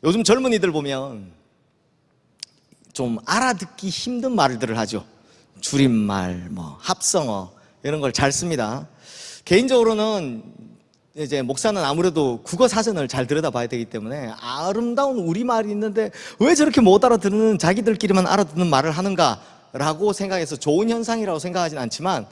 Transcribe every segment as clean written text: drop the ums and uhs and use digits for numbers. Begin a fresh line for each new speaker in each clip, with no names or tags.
요즘 젊은이들 보면 좀 알아듣기 힘든 말들을 하죠. 줄임말, 합성어 이런 걸 잘 씁니다. 개인적으로는 이제 목사는 아무래도 국어 사전을 잘 들여다봐야 되기 때문에 아름다운 우리말이 있는데 왜 저렇게 못 알아듣는, 자기들끼리만 알아듣는 말을 하는가라고 생각해서 좋은 현상이라고 생각하진 않지만,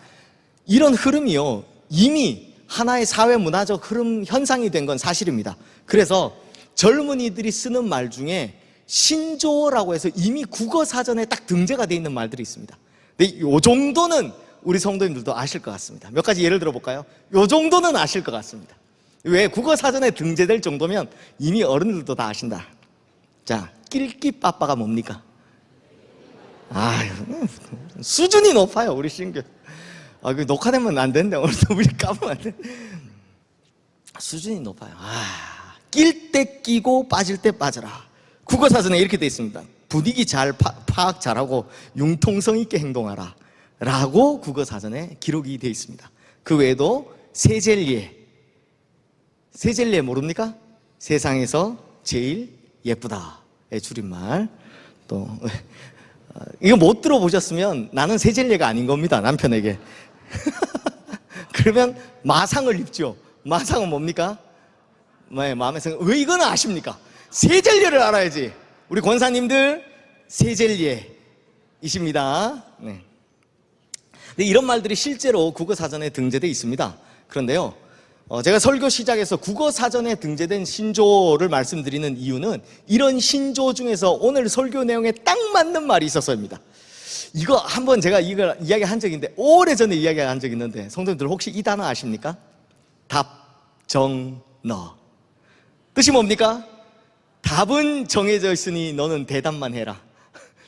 이런 흐름이요, 이미 하나의 사회 문화적 흐름, 현상이 된 건 사실입니다. 그래서 젊은이들이 쓰는 말 중에 신조어라고 해서 이미 국어 사전에 딱 등재가 되어 있는 말들이 있습니다. 근데 이 정도는 우리 성도님들도 아실 것 같습니다. 몇 가지 예를 들어볼까요? 이 정도는 아실 것 같습니다. 왜? 국어 사전에 등재될 정도면 이미 어른들도 다 아신다. 자, 낄끼빠빠가 뭡니까? 아유, 수준이 높아요, 우리 신규. 그 녹화되면 안 되는데 오늘도 우리 까보면 안 돼. 수준이 높아요. 낄 때 끼고 빠질 때 빠져라. 국어 사전에 이렇게 되어 있습니다. 분위기 잘 파악 잘하고 융통성 있게 행동하라 라고 국어 사전에 기록이 되어 있습니다. 그 외에도 세젤리에 모릅니까? 세상에서 제일 예쁘다의 줄임말. 또 이거 못 들어보셨으면 나는 세젤리가 아닌 겁니다, 남편에게. 그러면 마상을 입죠. 마상은 뭡니까? 마음의 생각. 왜 이거는 아십니까? 세젤리를 알아야지. 우리 권사님들 세젤리이십니다. 네. 근데 이런 말들이 실제로 국어 사전에 등재되어 있습니다. 그런데요, 제가 설교 시작에서 국어 사전에 등재된 신조어를 말씀드리는 이유는 이런 신조어 중에서 오늘 설교 내용에 딱 맞는 말이 있어서입니다. 이거 한번 제가 이걸 이야기한 적이 있는데, 오래전에 이야기한 적이 있는데, 성도님들 혹시 이 단어 아십니까? 답정너. 뜻이 뭡니까? 답은 정해져 있으니 너는 대답만 해라.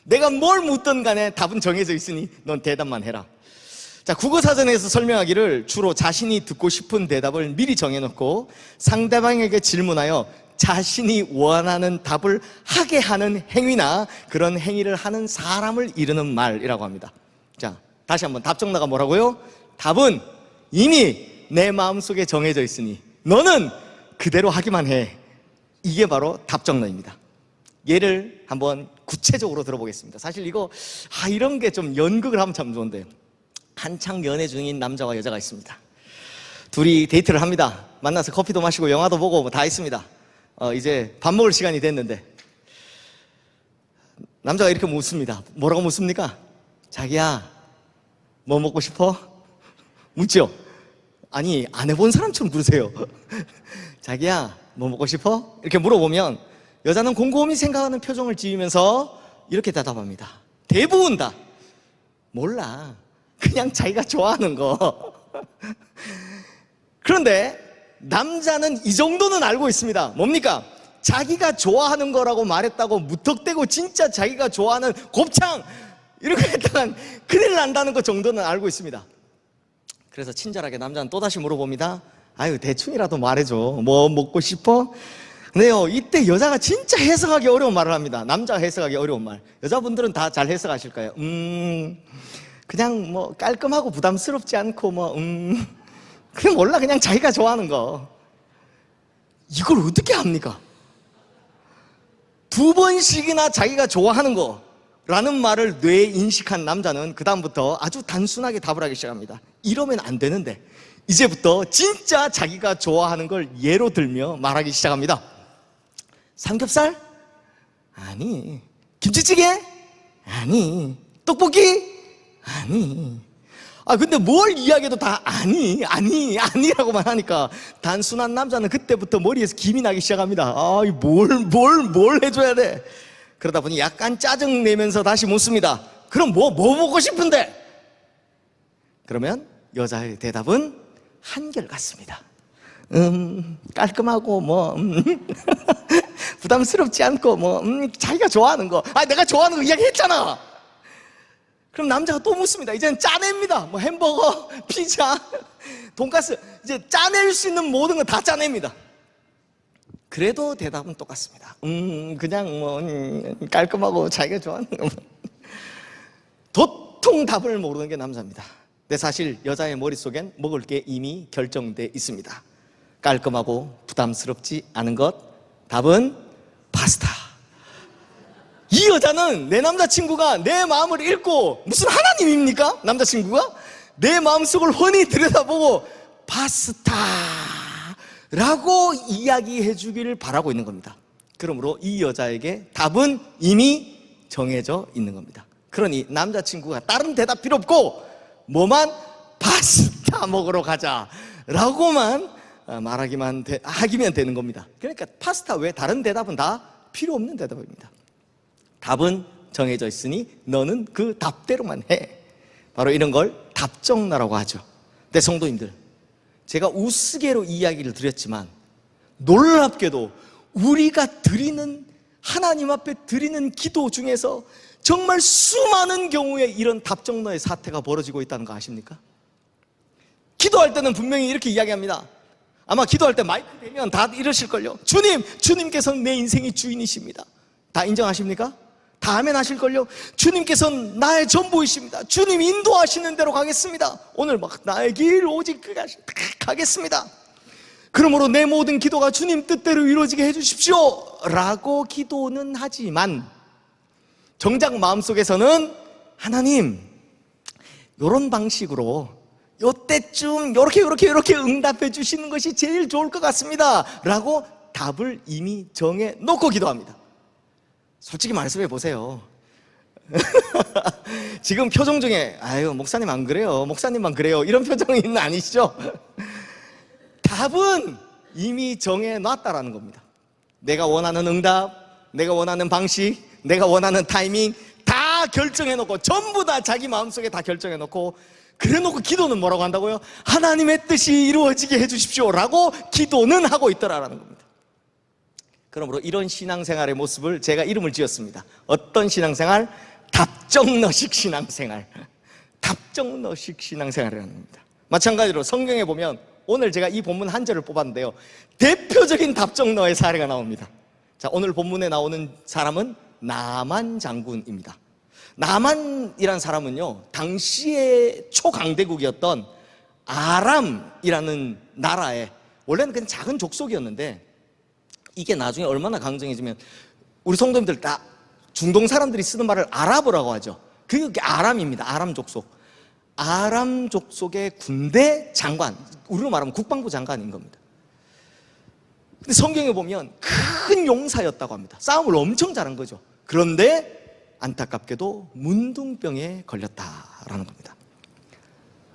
내가 뭘 묻든 간에 답은 정해져 있으니 넌 대답만 해라. 자, 국어사전에서 설명하기를 주로 자신이 듣고 싶은 대답을 미리 정해놓고 상대방에게 질문하여 자신이 원하는 답을 하게 하는 행위나 그런 행위를 하는 사람을 이르는 말이라고 합니다. 자, 다시 한번 답정너가 뭐라고요? 답은 이미 내 마음속에 정해져 있으니 너는 그대로 하기만 해. 이게 바로 답정너입니다. 예를 한번 구체적으로 들어보겠습니다. 사실 이거 이런 게 좀 연극을 하면 참 좋은데, 한창 연애 중인 남자와 여자가 있습니다. 둘이 데이트를 합니다. 만나서 커피도 마시고 영화도 보고 다 했습니다. 이제 밥 먹을 시간이 됐는데 남자가 이렇게 묻습니다. 뭐라고 묻습니까? 자기야, 뭐 먹고 싶어? 묻죠? 아니, 안 해본 사람처럼 물으세요. 자기야, 뭐 먹고 싶어? 이렇게 물어보면 여자는 곰곰이 생각하는 표정을 지으면서 이렇게 대답합니다. 대부분 다 몰라, 그냥 자기가 좋아하는 거. 그런데 남자는 이 정도는 알고 있습니다. 뭡니까? 자기가 좋아하는 거라고 말했다고 무턱대고 진짜 자기가 좋아하는 곱창 이렇게 했다간 큰일 난다는 것 정도는 알고 있습니다. 그래서 친절하게 남자는 또다시 물어봅니다. 아유, 대충이라도 말해줘. 뭐 먹고 싶어? 근데요, 이때 여자가 진짜 해석하기 어려운 말을 합니다. 남자가 해석하기 어려운 말. 여자분들은 다 잘 해석하실까요? 그냥 뭐 깔끔하고 부담스럽지 않고 그냥 몰라, 그냥 자기가 좋아하는 거. 이걸 어떻게 합니까? 2번씩이나 자기가 좋아하는 거라는 말을 뇌에 인식한 남자는 그 다음부터 아주 단순하게 답을 하기 시작합니다. 이러면 안 되는데, 이제부터 진짜 자기가 좋아하는 걸 예로 들며 말하기 시작합니다. 삼겹살? 아니. 김치찌개? 아니. 떡볶이? 아니. 근데 뭘 이야기해도 다 아니라고만 하니까 단순한 남자는 그때부터 머리에서 김이 나기 시작합니다. 뭘 해줘야 돼? 그러다 보니 약간 짜증내면서 다시 묻습니다. 그럼 뭐 먹고 싶은데? 그러면 여자의 대답은 한결같습니다. 깔끔하고 부담스럽지 않고 자기가 좋아하는 거. 내가 좋아하는 거 이야기했잖아. 그럼 남자가 또 묻습니다. 이제는 짜냅니다. 햄버거, 피자, 돈가스, 이제 짜낼 수 있는 모든 거 다 짜냅니다. 그래도 대답은 똑같습니다. 그냥 깔끔하고 자기가 좋아하는 거. 도통 답을 모르는 게 남자입니다. 근데 사실 여자의 머릿속엔 먹을 게 이미 결정돼 있습니다. 깔끔하고 부담스럽지 않은 것, 답은 파스타. 여자는 내 남자친구가 내 마음을 읽고, 무슨 하나님입니까? 남자친구가 내 마음속을 훤히 들여다보고 파스타라고 이야기해 주기를 바라고 있는 겁니다. 그러므로 이 여자에게 답은 이미 정해져 있는 겁니다. 그러니 남자친구가 다른 대답 필요 없고 뭐만 파스타 먹으러 가자 라고만 하기면 되는 겁니다. 그러니까 파스타 외에 다른 대답은 다 필요 없는 대답입니다. 답은 정해져 있으니 너는 그 답대로만 해. 바로 이런 걸 답정너라고 하죠. 네, 성도님들, 제가 우스개로 이야기를 드렸지만 놀랍게도 우리가 드리는, 하나님 앞에 드리는 기도 중에서 정말 수많은 경우에 이런 답정너의 사태가 벌어지고 있다는 거 아십니까? 기도할 때는 분명히 이렇게 이야기합니다. 아마 기도할 때 마이크 대면 다 이러실걸요. 주님께서는 내 인생의 주인이십니다. 다 인정하십니까? 다 아멘 하실걸요. 주님께서는 나의 전부이십니다. 주님 인도하시는 대로 가겠습니다. 오늘 막 나의 길 오직 가겠습니다. 그러므로 내 모든 기도가 주님 뜻대로 이루어지게 해주십시오 라고 기도는 하지만 정작 마음속에서는 하나님, 이런 방식으로 요때쯤 요렇게 응답해 주시는 것이 제일 좋을 것 같습니다 라고 답을 이미 정해 놓고 기도합니다. 솔직히 말씀해 보세요. 지금 표정 중에 아유 목사님 안 그래요, 목사님만 그래요, 이런 표정은 아니시죠? 답은 이미 정해 놨다라는 겁니다. 내가 원하는 응답, 내가 원하는 방식, 내가 원하는 타이밍 다 결정해 놓고, 전부 다 자기 마음속에 다 결정해 놓고, 그래 놓고 기도는 뭐라고 한다고요? 하나님의 뜻이 이루어지게 해 주십시오 라고 기도는 하고 있더라라는 겁니다. 그러므로 이런 신앙생활의 모습을 제가 이름을 지었습니다. 어떤 신앙생활? 답정너식 신앙생활. 답정너식 신앙생활이라는 겁니다. 마찬가지로 성경에 보면 오늘 제가 이 본문 한 절을 뽑았는데요, 대표적인 답정너의 사례가 나옵니다. 자, 오늘 본문에 나오는 사람은 나만 장군입니다. 나만이란 사람은요, 당시의 초강대국이었던 아람이라는 나라에, 원래는 그냥 작은 족속이었는데 이게 나중에 얼마나 강성해지면, 우리 성도님들 다 중동 사람들이 쓰는 말을 아랍어라고 하죠. 그게 아람입니다. 아람 족속. 아람 족속의 군대 장관, 우리로 말하면 국방부 장관인 겁니다. 근데 성경에 보면 큰 용사였다고 합니다. 싸움을 엄청 잘한 거죠. 그런데 안타깝게도 문둥병에 걸렸다라는 겁니다.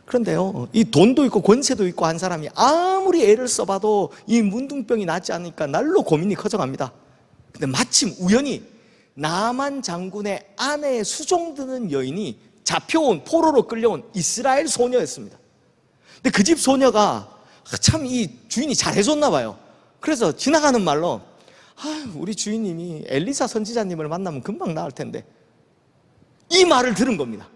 그런데요, 이 돈도 있고 권세도 있고 한 사람이 아무리 애를 써봐도 이 문둥병이 낫지 않으니까 날로 고민이 커져갑니다. 근데 마침 우연히 나만 장군의 아내에 수종드는 여인이 잡혀온, 포로로 끌려온 이스라엘 소녀였습니다. 근데 그 집 소녀가 참 이 주인이 잘해줬나 봐요. 그래서 지나가는 말로 우리 주인님이 엘리사 선지자님을 만나면 금방 나을 텐데, 이 말을 들은 겁니다.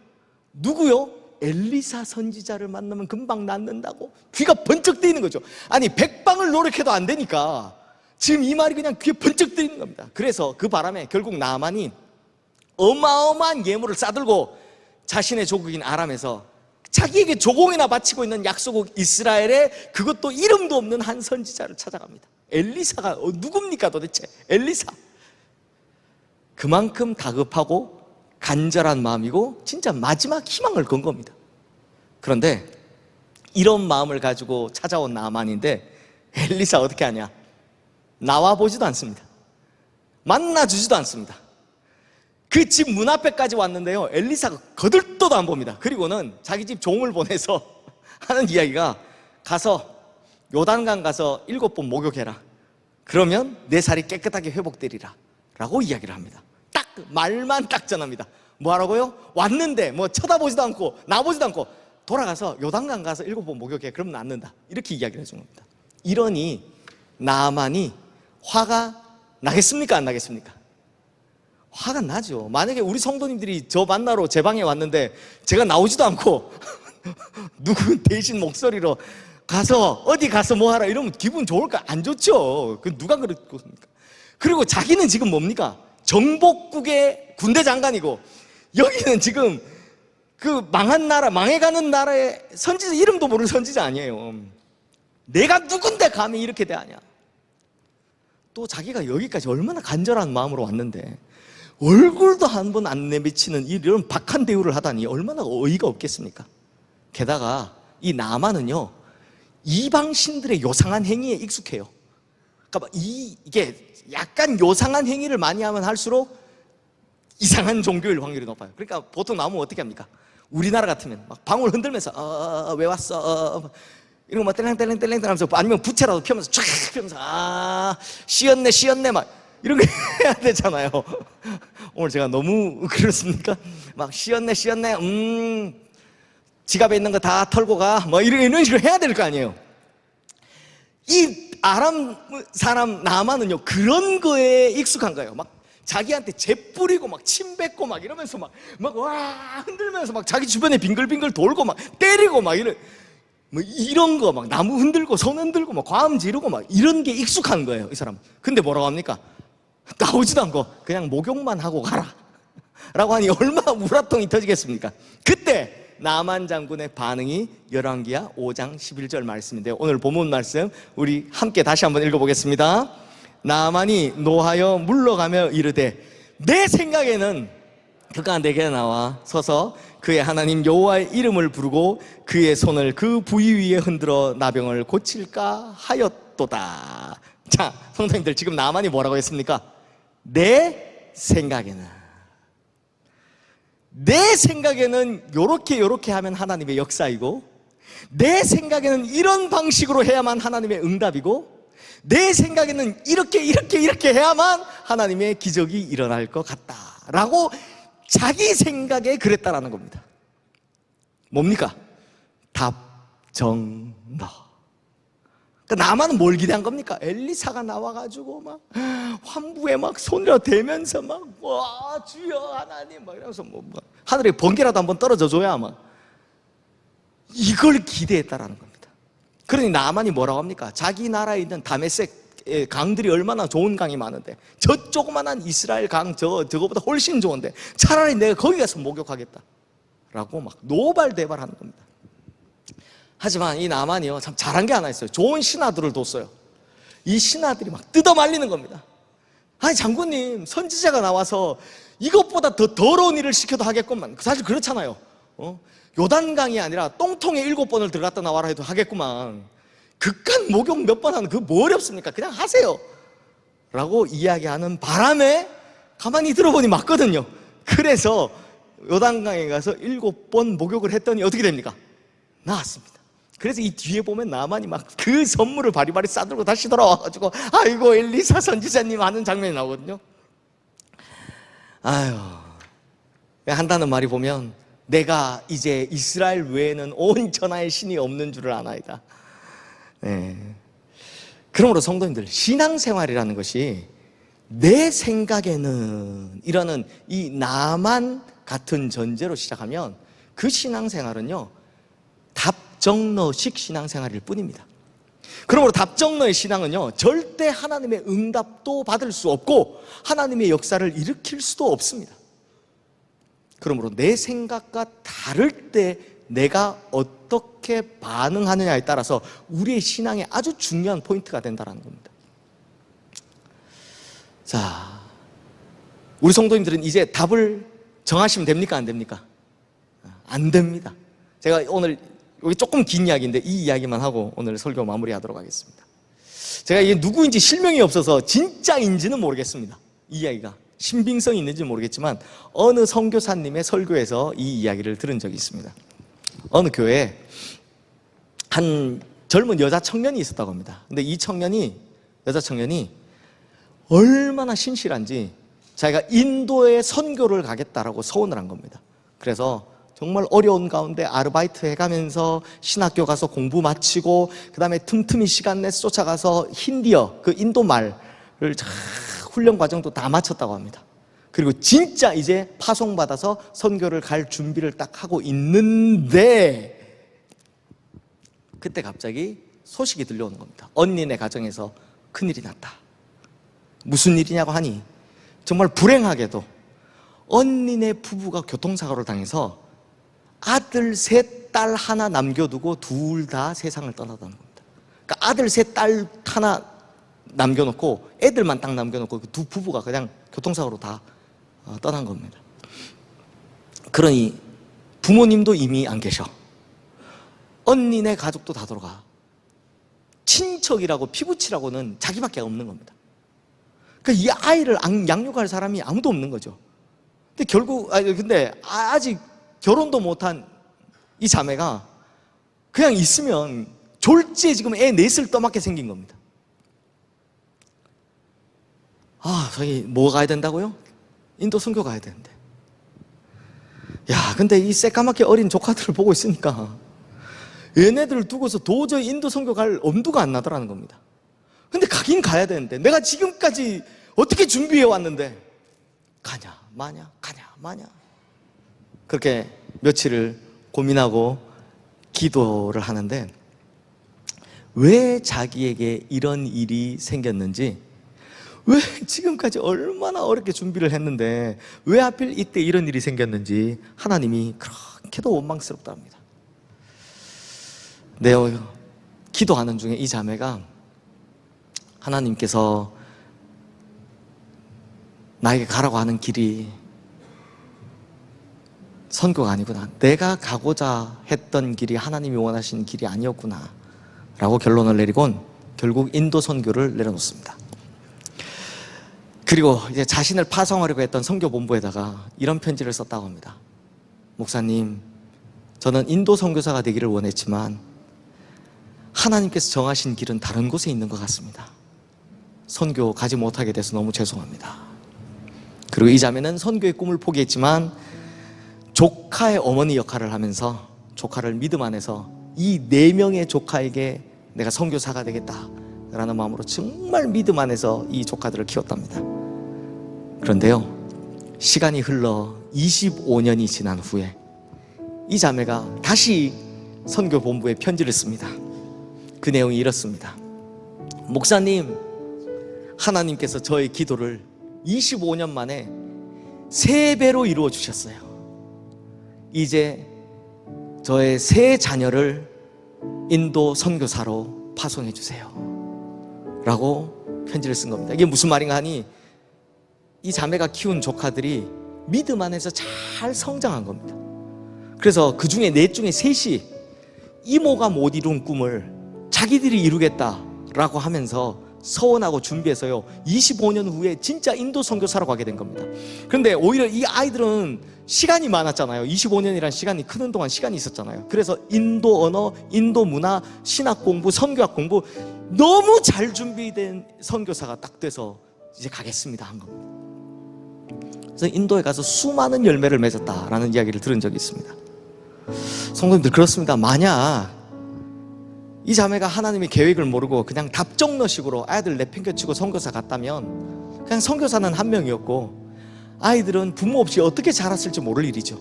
누구요? 엘리사 선지자를 만나면 금방 낫는다고? 귀가 번쩍 뜨이는 거죠. 아니, 백방을 노력해도 안 되니까 지금 이 말이 그냥 귀에 번쩍 뜨이는 겁니다. 그래서 그 바람에 결국 나만이 어마어마한 예물을 싸들고 자신의 조국인 아람에서 자기에게 조공이나 바치고 있는 약소국 이스라엘에, 그것도 이름도 없는 한 선지자를 찾아갑니다. 엘리사가 누굽니까 도대체? 엘리사. 그만큼 다급하고 간절한 마음이고 진짜 마지막 희망을 건 겁니다. 그런데 이런 마음을 가지고 찾아온 나만인데 엘리사 어떻게 하냐? 나와보지도 않습니다. 만나주지도 않습니다. 그 집 문 앞에까지 왔는데요, 엘리사가 거들떠도 안 봅니다. 그리고는 자기 집 종을 보내서 하는 이야기가, 가서 요단강 가서 7번 목욕해라. 그러면 내 살이 깨끗하게 회복되리라 라고 이야기를 합니다. 딱 말만 딱 전합니다. 뭐하라고요? 왔는데 뭐 쳐다보지도 않고 나보지도 않고 돌아가서 요단강 가서 7번 목욕해. 그러면 낫는다. 이렇게 이야기를 해준 겁니다. 이러니 나만이 화가 나겠습니까? 안 나겠습니까? 화가 나죠. 만약에 우리 성도님들이 저 만나러 제 방에 왔는데 제가 나오지도 않고 누구 대신 목소리로 가서 어디 가서 뭐 하라 이러면 기분 좋을까? 안 좋죠. 그 누가 그랬습니까? 그리고 자기는 지금 뭡니까? 정복국의 군대 장관이고, 여기는 지금 그 망한 나라, 망해가는 나라의 선지자, 이름도 모르는 선지자 아니에요. 내가 누군데 감히 이렇게 대하냐? 또 자기가 여기까지 얼마나 간절한 마음으로 왔는데 얼굴도 한 번 안 내비치는 이런 박한 대우를 하다니 얼마나 어이가 없겠습니까? 게다가 이 나만은요, 이방 신들의 요상한 행위에 익숙해요. 그러니까 이게 약간 요상한 행위를 많이 하면 할수록 이상한 종교일 확률이 높아요. 그러니까 보통 나오면 어떻게 합니까? 우리나라 같으면 막 방울 흔들면서 왜 왔어? 이런 거 막 땡땡땡땡땡 하면서, 아니면 부채라도 펴면서 쫙 펴면서 쉬었네 막 이런 거 해야 되잖아요. 오늘 제가 너무 그렇습니까? 막 쉬었네 지갑에 있는 거 다 털고 가 뭐 이런 식으로 해야 될 거 아니에요. 이 아람 사람 나만은요, 그런 거에 익숙한 거예요. 막 자기한테 재 뿌리고 막 침 뱉고 막 이러면서 막 와 흔들면서 막 자기 주변에 빙글빙글 돌고 막 때리고 막 이런 거 막 나무 흔들고 손 흔들고 막 과음 지르고 막 이런 게 익숙한 거예요, 이 사람. 근데 뭐라고 합니까? 나오지도 않고 그냥 목욕만 하고 가라 라고 하니 얼마나 우라통이 터지겠습니까? 그때 나만 장군의 반응이 열왕기하 5장 11절 말씀인데요, 오늘 본문 말씀 우리 함께 다시 한번 읽어보겠습니다. 나만이 노하여 물러가며 이르되 내 생각에는 그가 내게 나와 서서 그의 하나님 여호와의 이름을 부르고 그의 손을 그 부위 위에 흔들어 나병을 고칠까 하였도다. 자, 성도님들, 지금 나만이 뭐라고 했습니까? 내 생각에는 요렇게 하면 하나님의 역사이고, 내 생각에는 이런 방식으로 해야만 하나님의 응답이고, 내 생각에는 이렇게 해야만 하나님의 기적이 일어날 것 같다라고 자기 생각에 그랬다라는 겁니다. 뭡니까? 답정너. 그러니까 나만은 뭘 기대한 겁니까? 엘리사가 나와가지고 막 환부에 막 손을 대면서 막 와 주여 하나님 막 이러면서 뭐 하늘에 번개라도 한번 떨어져 줘야 막 이걸 기대했다라는 겁니다. 그러니 나만이 뭐라고 합니까? 자기 나라에 있는 다메섹 강들이 얼마나 좋은 강이 많은데, 저 조그만한 이스라엘 강 저거보다 훨씬 좋은데 차라리 내가 거기 가서 목욕하겠다 라고 막 노발대발하는 겁니다. 하지만 이 나만이요, 참 잘한 게 하나 있어요. 좋은 신하들을 뒀어요. 이 신하들이 막 뜯어말리는 겁니다. 아니 장군님, 선지자가 나와서 이것보다 더 더러운 일을 시켜도 하겠구만. 사실 그렇잖아요. 요단강이 아니라 똥통에 7번을 들어갔다 나와라 해도 하겠구만. 극한 목욕 몇 번 하는 그 뭐 어렵습니까? 그냥 하세요 라고 이야기하는 바람에 가만히 들어보니 맞거든요. 그래서 요단강에 가서 7번 목욕을 했더니 어떻게 됩니까? 나았습니다. 그래서 이 뒤에 보면 나만이 막 그 선물을 바리바리 싸들고 다시 돌아와가지고 아이고 엘리사 선지자님 하는 장면이 나오거든요. 아유, 한다는 말이 보면 내가 이제 이스라엘 외에는 온 천하의 신이 없는 줄을 아나이다. 네. 그러므로 성도님들, 신앙생활이라는 것이 내 생각에는 이라는 이 나만 같은 전제로 시작하면 그 신앙생활은요, 답정너식 신앙생활일 뿐입니다. 그러므로 답정너의 신앙은요, 절대 하나님의 응답도 받을 수 없고 하나님의 역사를 일으킬 수도 없습니다. 그러므로 내 생각과 다를 때 내가 어떻게 반응하느냐에 따라서 우리의 신앙에 아주 중요한 포인트가 된다는 겁니다. 자, 우리 성도님들은 이제 답을 정하시면 됩니까? 안 됩니까? 안 됩니다. 제가 오늘 여기 조금 긴 이야기인데 이 이야기만 하고 오늘 설교 마무리하도록 하겠습니다. 제가 이게 누구인지 실명이 없어서 진짜인지는 모르겠습니다. 이 이야기가 신빙성이 있는지 모르겠지만 어느 선교사님의 설교에서 이 이야기를 들은 적이 있습니다. 어느 교회에 한 젊은 여자 청년이 있었다고 합니다. 근데 이 여자 청년이 얼마나 신실한지 자기가 인도에 선교를 가겠다라고 소원을 한 겁니다. 그래서 정말 어려운 가운데 아르바이트 해가면서 신학교 가서 공부 마치고 그 다음에 틈틈이 시간 내서 쫓아가서 힌디어, 그 인도 말을 훈련 과정도 다 마쳤다고 합니다. 그리고 진짜 이제 파송받아서 선교를 갈 준비를 딱 하고 있는데 그때 갑자기 소식이 들려오는 겁니다. 언니네 가정에서 큰일이 났다. 무슨 일이냐고 하니 정말 불행하게도 언니네 부부가 교통사고를 당해서 아들 셋, 딸 하나 남겨두고 둘 다 세상을 떠나다는 겁니다. 그러니까 아들 셋, 딸 하나 남겨놓고 애들만 딱 남겨놓고 그 두 부부가 그냥 교통사고로 다 떠난 겁니다. 그러니 부모님도 이미 안 계셔. 언니네 가족도 다 돌아가. 친척이라고 피부치라고는 자기밖에 없는 겁니다. 그러니까 이 아이를 양육할 사람이 아무도 없는 거죠. 근데 결국 아직 결혼도 못한 이 자매가 그냥 있으면 졸지에 지금 애 넷을 떠맡게 생긴 겁니다. 저기 뭐 가야 된다고요? 인도 선교 가야 되는데. 근데 이 새까맣게 어린 조카들을 보고 있으니까 얘네들을 두고서 도저히 인도 선교 갈 엄두가 안 나더라는 겁니다. 근데 가긴 가야 되는데 내가 지금까지 어떻게 준비해 왔는데 가냐 마냐 가냐 마냐. 그렇게 며칠을 고민하고 기도를 하는데 왜 자기에게 이런 일이 생겼는지, 왜 지금까지 얼마나 어렵게 준비를 했는데 왜 하필 이때 이런 일이 생겼는지 하나님이 그렇게도 원망스럽답니다. 기도하는 중에 이 자매가 하나님께서 나에게 가라고 하는 길이 선교가 아니구나, 내가 가고자 했던 길이 하나님이 원하시는 길이 아니었구나 라고 결론을 내리곤 결국 인도 선교를 내려놓습니다. 그리고 이제 자신을 파송하려고 했던 선교본부에다가 이런 편지를 썼다고 합니다. 목사님, 저는 인도 선교사가 되기를 원했지만 하나님께서 정하신 길은 다른 곳에 있는 것 같습니다. 선교 가지 못하게 돼서 너무 죄송합니다. 그리고 이 자매는 선교의 꿈을 포기했지만 조카의 어머니 역할을 하면서 조카를 믿음 안에서 이 4명의 조카에게 내가 선교사가 되겠다라는 마음으로 정말 믿음 안에서 이 조카들을 키웠답니다. 그런데요, 시간이 흘러 25년이 지난 후에 이 자매가 다시 선교본부에 편지를 씁니다. 그 내용이 이렇습니다. 목사님, 하나님께서 저의 기도를 25년 만에 3배로 이루어 주셨어요. 이제 저의 3 자녀를 인도 선교사로 파송해 주세요 라고 편지를 쓴 겁니다. 이게 무슨 말인가 하니 이 자매가 키운 조카들이 믿음 안에서 잘 성장한 겁니다. 그래서 그 중에 4 중에 3이 이모가 못 이룬 꿈을 자기들이 이루겠다라고 하면서 서원하고 준비해서요 25년 후에 진짜 인도 선교사로 가게 된 겁니다. 그런데 오히려 이 아이들은 시간이 많았잖아요. 25년이라는 시간이 크는 동안 시간이 있었잖아요. 그래서 인도 언어, 인도 문화, 신학 공부, 선교학 공부 너무 잘 준비된 선교사가 딱 돼서 이제 가겠습니다 한 겁니다. 그래서 인도에 가서 수많은 열매를 맺었다라는 이야기를 들은 적이 있습니다. 성도님들, 그렇습니다. 만약 이 자매가 하나님의 계획을 모르고 그냥 답정너식으로 아이들 내팽개치고 선교사 갔다면 그냥 선교사는 한 명이었고 아이들은 부모 없이 어떻게 자랐을지 모를 일이죠.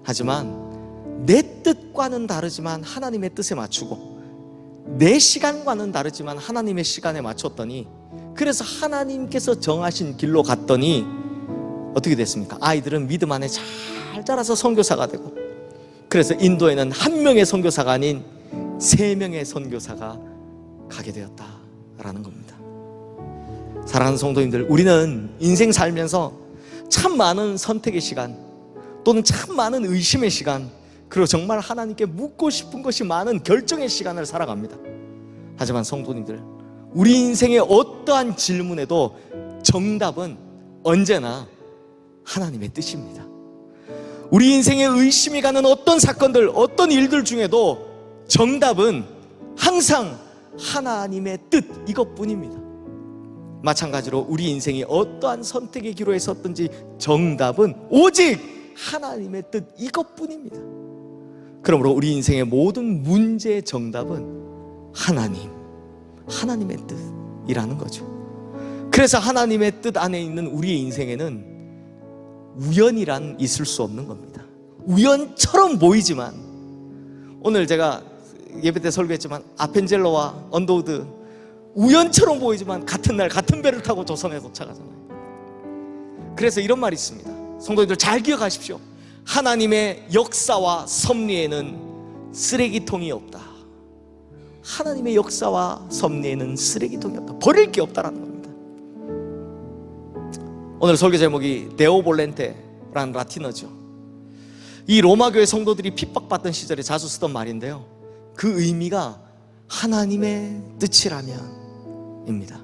하지만 내 뜻과는 다르지만 하나님의 뜻에 맞추고 내 시간과는 다르지만 하나님의 시간에 맞췄더니, 그래서 하나님께서 정하신 길로 갔더니 어떻게 됐습니까? 아이들은 믿음 안에 잘 자라서 선교사가 되고, 그래서 인도에는 1명의 선교사가 아닌 3명의 선교사가 가게 되었다라는 겁니다. 사랑하는 성도님들, 우리는 인생 살면서 참 많은 선택의 시간 또는 참 많은 의심의 시간, 그리고 정말 하나님께 묻고 싶은 것이 많은 결정의 시간을 살아갑니다. 하지만 성도님들, 우리 인생의 어떠한 질문에도 정답은 언제나 하나님의 뜻입니다. 우리 인생에 의심이 가는 어떤 사건들, 어떤 일들 중에도 정답은 항상 하나님의 뜻, 이것뿐입니다. 마찬가지로 우리 인생이 어떠한 선택의 기로에 섰든지 정답은 오직 하나님의 뜻, 이것뿐입니다. 그러므로 우리 인생의 모든 문제의 정답은 하나님의 뜻이라는 거죠. 그래서 하나님의 뜻 안에 있는 우리의 인생에는 우연이란 있을 수 없는 겁니다. 우연처럼 보이지만, 오늘 제가 예배 때 설교했지만 아펜젤러와 언더우드 우연처럼 보이지만 같은 날 같은 배를 타고 조선에 도착하잖아요. 그래서 이런 말이 있습니다. 성도님들 잘 기억하십시오. 하나님의 역사와 섭리에는 쓰레기통이 없다. 하나님의 역사와 섭리에는 쓰레기통이 없다. 버릴 게 없다라는 겁니다. 오늘 설교 제목이 데오 볼렌테라는 라틴어죠. 이 로마교회 성도들이 핍박받던 시절에 자주 쓰던 말인데요, 그 의미가 하나님의 뜻이라면 입니다.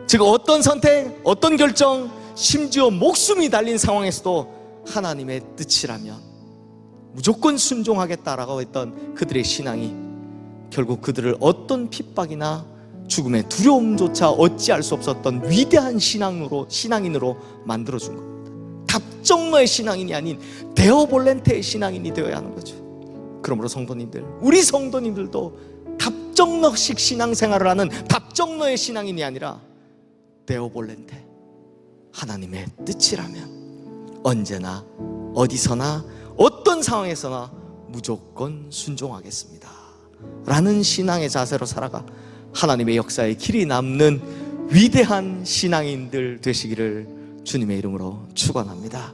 즉 어떤 선택, 어떤 결정, 심지어 목숨이 달린 상황에서도 하나님의 뜻이라면 무조건 순종하겠다라고 했던 그들의 신앙이 결국 그들을 어떤 핍박이나 죽음의 두려움조차 어찌할 수 없었던 위대한 신앙인으로 만들어준 겁니다. 답정너의 신앙인이 아닌 데오 볼렌테의 신앙인이 되어야 하는 거죠. 그러므로 성도님들, 우리 성도님들도 답정너식 신앙생활을 하는 답정너의 신앙인이 아니라 데오 볼렌테, 하나님의 뜻이라면 언제나 어디서나 어떤 상황에서나 무조건 순종하겠습니다 라는 신앙의 자세로 살아가 하나님의 역사에 길이 남는 위대한 신앙인들 되시기를 주님의 이름으로 축원합니다.